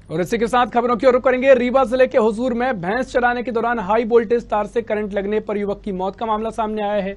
और इसी के साथ खबरों की ओर रुख करेंगे। रीवा जिले के हुजूर में भैंस चराने के दौरान हाई वोल्टेज तार से करंट लगने पर युवक की मौत का मामला सामने आया है।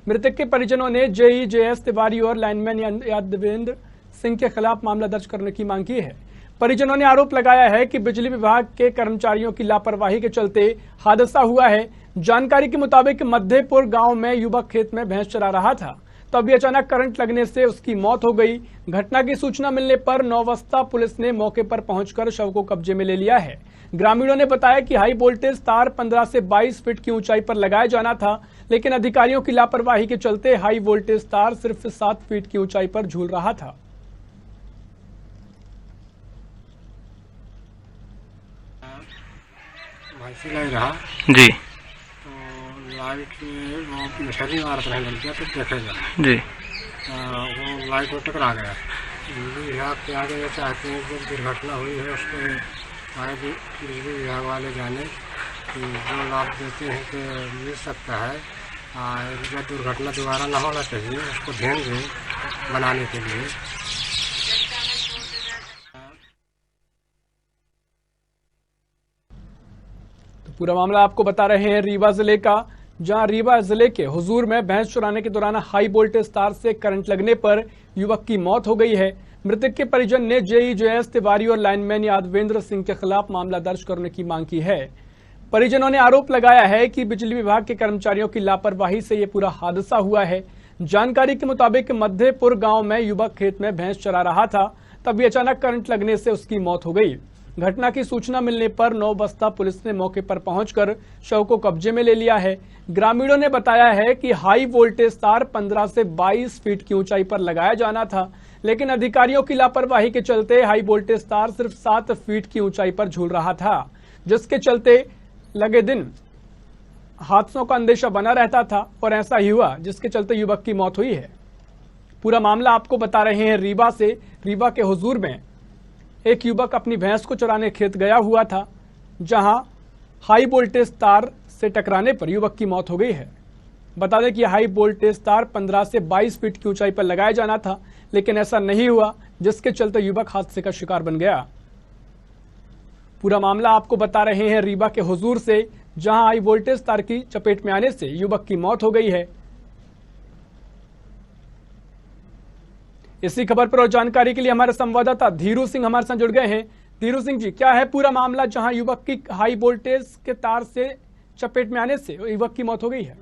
मृतक के परिजनों ने जेईजेएस तिवारी और लाइनमैन यादवेंद्र सिंह के खिलाफ मामला दर्ज करने की मांग की है। परिजनों ने आरोप लगाया है कि बिजली विभाग के कर्मचारियों की लापरवाही के चलते हादसा हुआ है। जानकारी के मुताबिक मध्यपुर गांव में युवक खेत में भैंस चरा रहा था, तभी अचानक करंट लगने से उसकी मौत हो गई। घटना की सूचना मिलने पर नौवस्ता पुलिस ने मौके पर पहुंचकर शव को कब्जे में ले लिया है। ग्रामीणों ने बताया कि हाई वोल्टेज तार 15 से 22 फीट की ऊंचाई पर लगाया जाना था, लेकिन अधिकारियों की लापरवाही के चलते हाई वोल्टेज तार सिर्फ 7 फीट की ऊंचाई पर झूल रहा था। जी तो लाइट वो मछली मारत रहे लड़कियाँ तो देखेगा जी वो लाइट में टकरा गया। बिजली विभाग के आगे ये चाहते हैं जो दुर्घटना हुई है उस पर आगे बिजली विभाग वाले जाने कि जो लाभ देते हैं कि मिल सकता है। यह दुर्घटना दोबारा ना होना चाहिए, उसको ध्यान दें बनाने के लिए। पूरा मामला आपको बता रहे हैं रीवा जिले का, जहां रीवा जिले के हुजूर में भैंस चुराने के दौरान हाई वोल्टेज तार से करंट लगने पर युवक की मौत हो गई है। मृतक के परिजन ने जेईजेएस तिवारी और लाइनमैन यादवेंद्र सिंह के खिलाफ मामला दर्ज करने की मांग की है। परिजनों ने आरोप लगाया है कि बिजली विभाग के कर्मचारियों की लापरवाही से यह पूरा हादसा हुआ है। जानकारी के मुताबिक मध्यपुर गांव में युवक खेत में भैंस चरा रहा था, तभी अचानक करंट लगने से उसकी मौत हो गई। घटना की सूचना मिलने पर नौबस्ता पुलिस ने मौके पर पहुंचकर शव को कब्जे में ले लिया है। ग्रामीणों ने बताया है कि हाई वोल्टेज तार 15 से 22 फीट की ऊंचाई पर लगाया जाना था, लेकिन अधिकारियों की लापरवाही के चलते हाई वोल्टेज तार सिर्फ 7 फीट की ऊंचाई पर झूल रहा था, जिसके चलते लगे दिन हादसों का अंदेशा बना रहता था और ऐसा ही हुआ, जिसके चलते युवक की मौत हुई है। पूरा मामला आपको बता रहे हैं रीवा से। रीवा के हुजूर में एक युवक अपनी भैंस को चराने खेत गया हुआ था, जहां हाई वोल्टेज तार से टकराने पर युवक की मौत हो गई है। बता दें कि हाई वोल्टेज तार 15 से 22 फीट की ऊंचाई पर लगाया जाना था, लेकिन ऐसा नहीं हुआ, जिसके चलते युवक हादसे का शिकार बन गया। पूरा मामला आपको बता रहे हैं रीवा के हुजूर से, जहां हाई वोल्टेज तार की चपेट में आने से युवक की मौत हो गई है। इसी खबर पर और जानकारी के लिए हमारे संवाददाता धीरू सिंह हमारे साथ जुड़ गए हैं। धीरू सिंह जी, क्या है पूरा मामला जहां युवक की हाई वोल्टेज के तार से चपेट में आने से युवक की मौत हो गई है?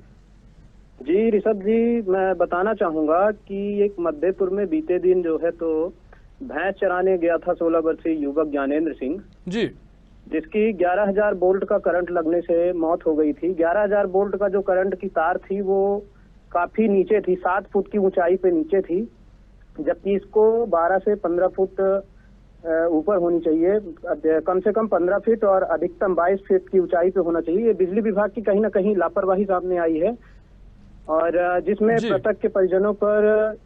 जी ऋषभ जी, मैं बताना चाहूंगा कि एक मध्यपुर में बीते दिन जो है तो भैंस चराने गया था 16 वर्षीय युवक ज्ञानेंद्र सिंह जी, जिसकी 11,000 वोल्ट का करंट लगने से मौत हो गई थी। 11,000 वोल्ट का जो करंट की तार थी वो काफी नीचे थी, 7 फुट की ऊंचाई पे नीचे थी, जबकि इसको 12 से 15 फुट ऊपर होनी चाहिए, कम से कम 15 फीट और अधिकतम 22 फीट की ऊंचाई पे होना चाहिए। ये बिजली विभाग की कहीं ना कहीं लापरवाही सामने आई है, और जिसमें मृतक के परिजनों पर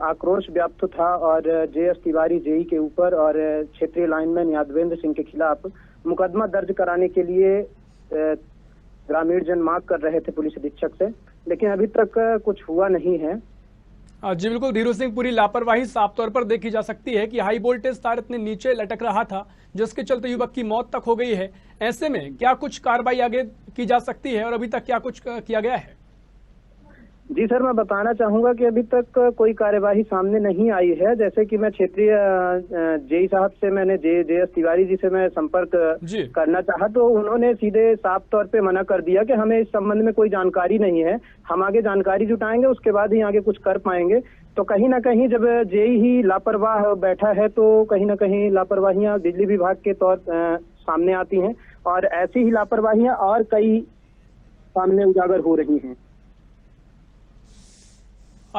आक्रोश व्याप्त था और जेएस तिवारी जेई के ऊपर और क्षेत्रीय लाइनमैन यादवेंद्र सिंह के खिलाफ मुकदमा दर्ज कराने के लिए ग्रामीण जन मांग कर रहे थे पुलिस अधीक्षक से, लेकिन अभी तक कुछ हुआ नहीं है। जी बिल्कुल धीरू सिंह, पूरी लापरवाही साफ तौर पर देखी जा सकती है कि हाई वोल्टेज तार इतने नीचे लटक रहा था, जिसके चलते युवक की मौत तक हो गई है। ऐसे में क्या कुछ कार्रवाई आगे की जा सकती है और अभी तक क्या कुछ किया गया है? जी सर, मैं बताना चाहूंगा कि अभी तक कोई कार्यवाही सामने नहीं आई है। जैसे कि मैं क्षेत्रीय जेई साहब से मैंने जेएस तिवारी जी से मैं संपर्क करना चाहा, तो उन्होंने सीधे साफ तौर पे मना कर दिया कि हमें इस संबंध में कोई जानकारी नहीं है, हम आगे जानकारी जुटाएंगे, उसके बाद ही आगे कुछ कर पाएंगे। तो कहीं ना कहीं जब जेई ही लापरवाह बैठा है तो कहीं ना कहीं लापरवाहियां बिजली विभाग के तौर सामने आती हैं, और ऐसी ही लापरवाहियां और कई सामने उजागर हो रही हैं।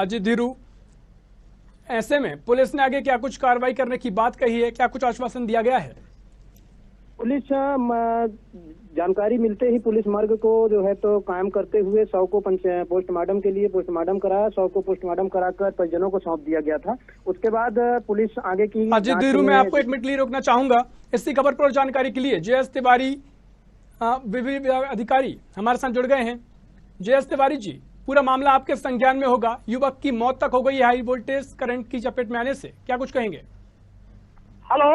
जी धीरू, ऐसे में पुलिस ने आगे क्या कुछ कार्रवाई करने की बात कही है, क्या कुछ आश्वासन दिया गया है? पुलिस जानकारी मिलते ही पुलिस मार्ग को जो है तो कायम करते हुए शव को पोस्टमार्टम के लिए पोस्टमार्टम कराया, शव को पोस्टमार्टम कराकर परिजनों को सौंप दिया गया था। उसके बाद पुलिस आगे की जी धीरू, मैं आपको 1 मिनट के लिए रोकना चाहूंगा। इसी खबर पर जानकारी के लिए जेएस तिवारी विभिन्न अधिकारी हमारे साथ जुड़ गए हैं। जेएस तिवारी जी, पूरा मामला आपके संज्ञान में होगा, युवक की मौत तक हो गई है हाई वोल्टेज करंट की चपेट में आने से, क्या कुछ कहेंगे? हेलो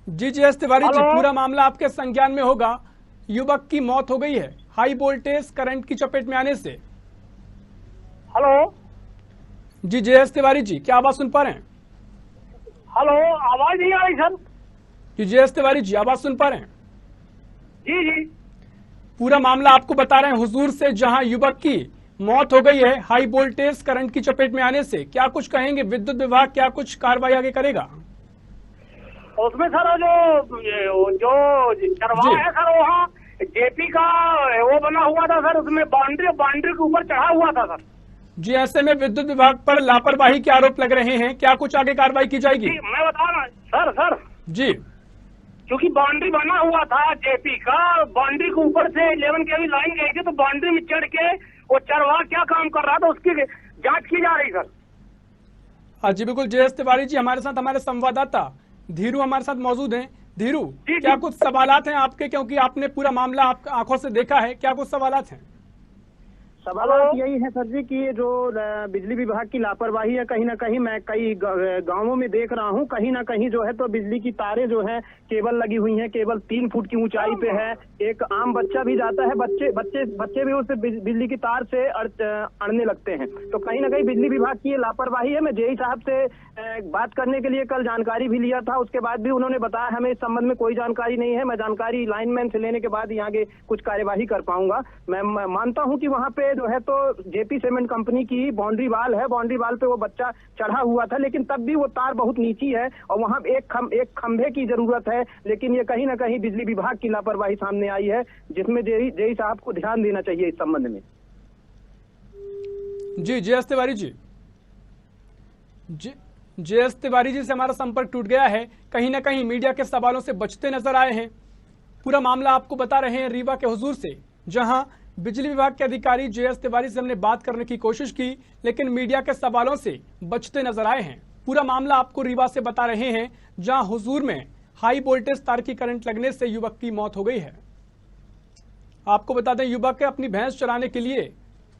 जी G S Tiwari ji, hello? पूरा मामला आपके संज्ञान में होगा। युवक की मौत हो गई है हाई वोल्टेज करंट की चपेट में आने से। हेलो जी जी एस तिवारी जी, क्या आवाज सुन पा रहे हैं? हेलो, आवाज नहीं आ रही सर। जी जी एस तिवारी जी, आवाज सुन पा रहे हैं? जी जी, पूरा मामला आपको बता रहे हैं हुजूर से, जहां युवक की मौत हो गई है हाई वोल्टेज करंट की चपेट में आने से। क्या कुछ कहेंगे? विद्युत विभाग क्या कुछ कार्रवाई आगे करेगा? उसमें सर जो चरवाहा है सर, वहाँ जेपी का वो बना हुआ था सर, उसमें बाउंड्री के ऊपर चढ़ा हुआ था सर। जी, ऐसे में विद्युत विभाग पर लापरवाही के आरोप लग रहे हैं, क्या कुछ आगे कार्रवाई की जाएगी? जी, मैं बता रहा सर जी क्योंकि बाउंड्री बना हुआ था जेपी का, बाउंड्री के ऊपर से 11 केवी लाइन गई थी, तो बाउंड्री में चढ़ के वो चरवाहा क्या काम कर रहा था उसकी जांच की जा रही सर। हाँ जी बिल्कुल। जे एस तिवारी जी, हमारे साथ हमारे संवाददाता धीरू हमारे साथ मौजूद हैं। धीरू, क्या कुछ सवालात हैं आपके, क्योंकि आपने पूरा मामला आप आंखों से देखा है, क्या कुछ सवालात हैं? सवाल यही है सर जी कि ये जो बिजली विभाग की लापरवाही है, कहीं ना कहीं मैं कई गांवों में देख रहा हूं, कहीं ना कहीं जो है तो बिजली की तारें जो है केबल लगी हुई हैं, केबल 3 फुट की ऊंचाई पे है। एक आम बच्चा भी जाता है, बच्चे भी उस बिजली की तार से अड़ने लगते हैं। तो कहीं ना कहीं बिजली विभाग की ये लापरवाही है। मैं जेई साहब से बात करने के लिए कल जानकारी भी लिया था, उसके बाद भी उन्होंने बताया हमें इस संबंध में कोई जानकारी नहीं है। मैं जानकारी लाइनमैन से लेने के बाद ही आगे कुछ कार्यवाही कर पाऊंगा। मैं मानता हूं कि वहां पे जो है तो जेपी सीमेंट कंपनी की बाउंड्री वाल है, बाउंड्री वाल पे वो बच्चा चढ़ा हुआ था, लेकिन तब भी वो तार बहुत नीची है और वहां एक खंभे की जरूरत है। लेकिन ये कहीं ना कहीं बिजली विभाग की लापरवाही सामने आई है, जिसमें जेई साहब को ध्यान देना चाहिए इस संबंध में। जी जे एस तिवारी जी, जे एस तिवारी जी से हमारा संपर्क टूट गया है। कहीं ना कहीं मीडिया के सवालों से बचते नजर आए हैं। पूरा मामला आपको बता रहे हैं रीवा के हुजूर से, जहां बिजली विभाग के अधिकारी जे एस तिवारी से हमने बात करने की कोशिश की, लेकिन मीडिया के सवालों से बचते नजर आए हैं। पूरा मामला आपको रीवा से बता रहे हैं, जहां हुजूर में हाई वोल्टेज तार की करंट लगने से युवक की मौत हो गई है। आपको बता दें, युवक अपनी भैंस चराने के लिए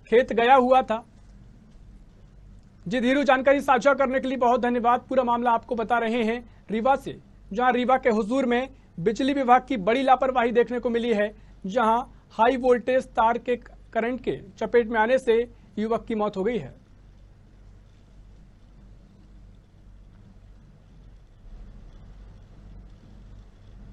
खेत गया हुआ था। जी धीरू, जानकारी साझा करने के लिए बहुत धन्यवाद। पूरा मामला आपको बता रहे हैं रीवा से, जहां रीवा के हुजूर में बिजली विभाग की बड़ी लापरवाही देखने को मिली है, जहां हाई वोल्टेज तार के करंट के चपेट में आने से युवक की मौत हो गई है।